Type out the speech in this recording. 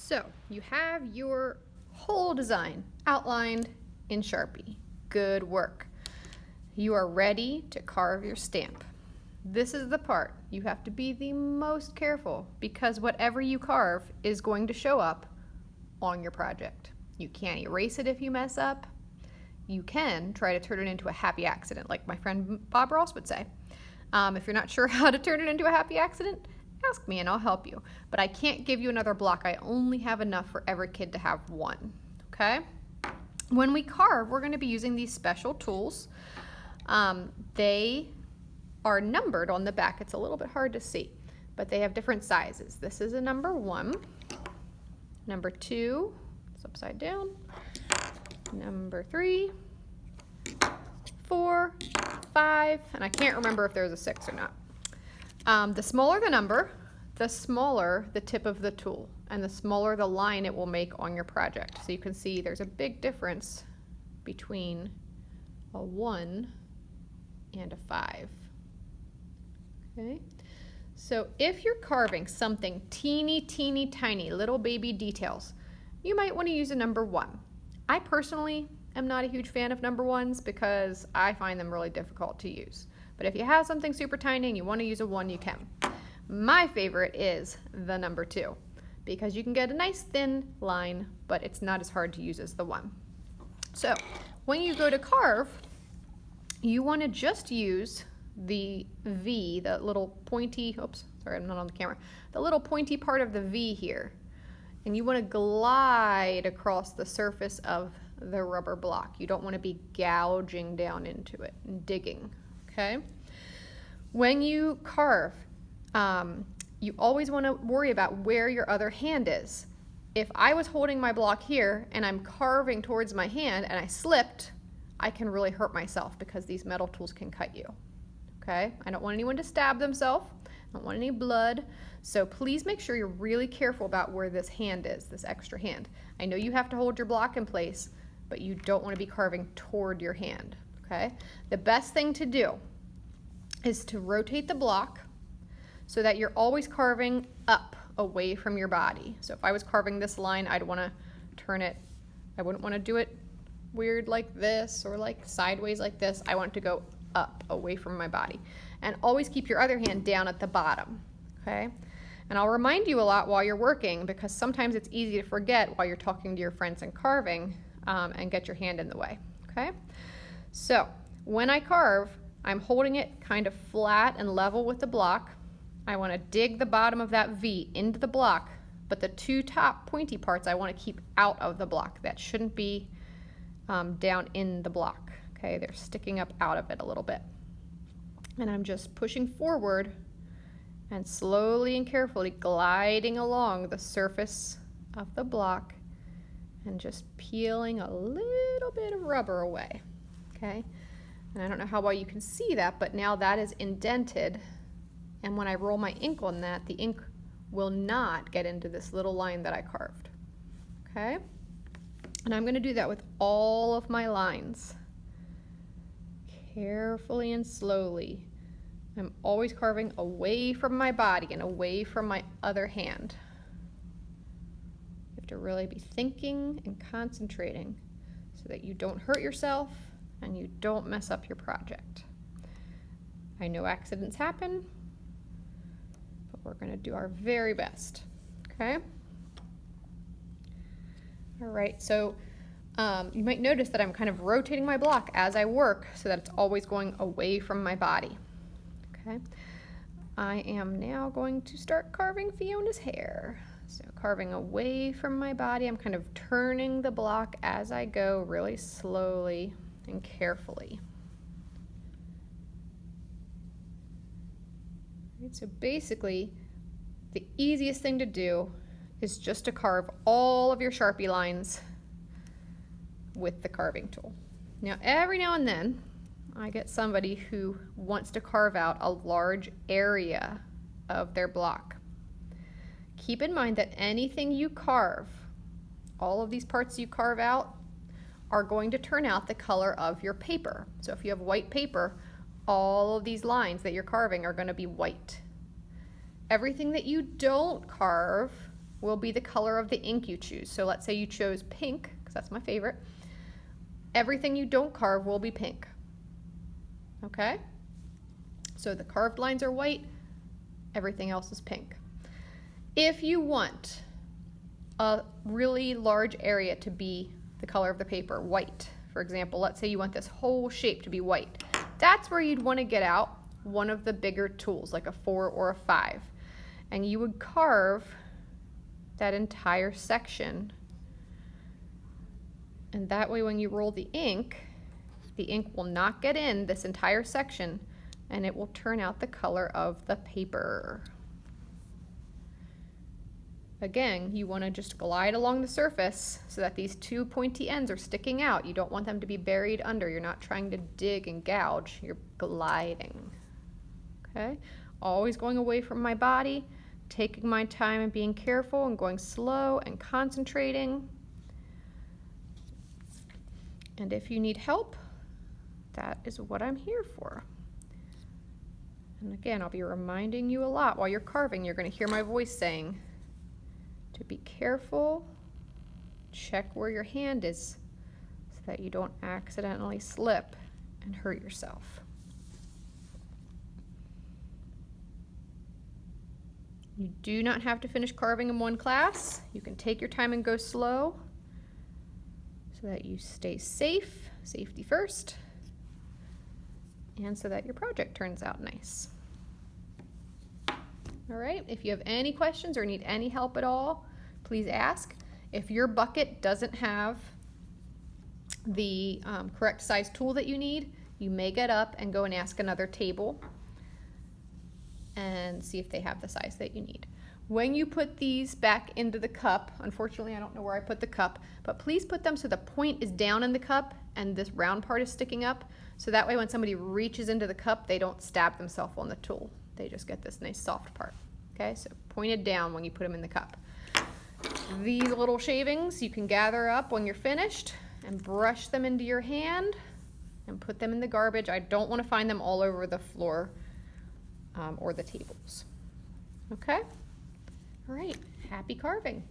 So you have your whole design outlined in Sharpie. Good work. You are ready to carve your stamp. This is the part you have to be the most careful because whatever you carve is going to show up on your project. You can't erase it if you mess up. You can try to turn it into a happy accident, like my friend Bob Ross would say. If you're not sure how to turn it into a happy accident, ask me and I'll help you. But I can't give you another block. I only have enough for every kid to have one, okay? When we carve, we're gonna be using these special tools. They are numbered on the back. It's a little bit hard to see, but they have different sizes. This is a number 1. Number 2, it's upside down. Number 3, 4, 5, and I can't remember if there's a 6 or not. The smaller the number, the smaller the tip of the tool, and the smaller the line it will make on your project. So you can see there's a big difference between a 1 and a 5. Okay, so if you're carving something teeny tiny, little baby details, you might want to use a number 1. I personally am not a huge fan of number 1s because I find them really difficult to use. But if you have something super tiny and you want to use a 1, you can. My favorite is the number 2 because you can get a nice thin line, but it's not as hard to use as the 1. So when you go to carve, you want to just use the V, the little pointy, oops, sorry, I'm not on the camera, the little pointy part of the V here. And you want to glide across the surface of the rubber block. You don't want to be gouging down into it and digging, okay? When you carve, you always want to worry about where your other hand is. If I was holding my block here and I'm carving towards my hand and I slipped, I can really hurt myself because these metal tools can cut you. Okay? I don't want anyone to stab themselves. I don't want any blood. So please make sure you're really careful about where this hand is, this extra hand. I know you have to hold your block in place, but you don't want to be carving toward your hand. Okay? The best thing to do is to rotate the block so that you're always carving up away from your body. So if I was carving this line, I'd want to turn it, I wouldn't want to do it weird like this or like sideways like this. I want it to go up away from my body. And always keep your other hand down at the bottom, okay? And I'll remind you a lot while you're working because sometimes it's easy to forget while you're talking to your friends and carving and get your hand in the way, okay? So when I carve, I'm holding it kind of flat and level with the block. I want to dig the bottom of that V into the block, but the 2 top pointy parts I want to keep out of the block. That shouldn't be down in the block. Okay, they're sticking up out of it a little bit. And I'm just pushing forward and slowly and carefully gliding along the surface of the block and just peeling a little bit of rubber away. Okay, and I don't know how well you can see that, but now that is indented. And when I roll my ink on that, the ink will not get into this little line that I carved. Okay, and I'm going to do that with all of my lines. Carefully and slowly. I'm always carving away from my body and away from my other hand. You have to really be thinking and concentrating so that you don't hurt yourself and you don't mess up your project. I know accidents happen, but we're going to do our very best, okay? All right, so you might notice that I'm kind of rotating my block as I work so that it's always going away from my body. Okay, I am now going to start carving Fiona's hair. So carving away from my body, I'm kind of turning the block as I go really slowly and carefully. Right, so basically, the easiest thing to do is just to carve all of your Sharpie lines with the carving tool. Now, every now and then, I get somebody who wants to carve out a large area of their block. Keep in mind that anything you carve, all of these parts you carve out, are going to turn out the color of your paper. So if you have white paper, all of these lines that you're carving are going to be white. Everything that you don't carve will be the color of the ink you choose. So let's say you chose pink, because that's my favorite. Everything you don't carve will be pink. Okay? So the carved lines are white, everything else is pink. If you want a really large area to be the color of the paper, white, for example, let's say you want this whole shape to be white, that's where you'd want to get out one of the bigger tools, like a 4 or a 5, and you would carve that entire section. And that way when you roll the ink will not get in this entire section, and it will turn out the color of the paper. Again, you want to just glide along the surface so that these two pointy ends are sticking out. You don't want them to be buried under. You're not trying to dig and gouge. You're gliding. Okay? Always going away from my body, taking my time and being careful and going slow and concentrating. And if you need help, that is what I'm here for. And again, I'll be reminding you a lot while you're carving. You're going to hear my voice saying to be careful, check where your hand is so that you don't accidentally slip and hurt yourself. You do not have to finish carving in one class. You can take your time and go slow so that you stay safe, safety first, and so that your project turns out nice. All right, if you have any questions or need any help at all, please ask. If your bucket doesn't have the correct size tool that you need, you may get up and go and ask another table and see if they have the size that you need. When you put these back into the cup, unfortunately I don't know where I put the cup, but please put them so the point is down in the cup and this round part is sticking up, so that way when somebody reaches into the cup, they don't stab themselves on the tool. They just get this nice soft part. Okay, so pointed down when you put them in the cup. These little shavings you can gather up when you're finished and brush them into your hand and put them in the garbage. I don't want to find them all over the floor or the tables. Okay? All right, happy carving.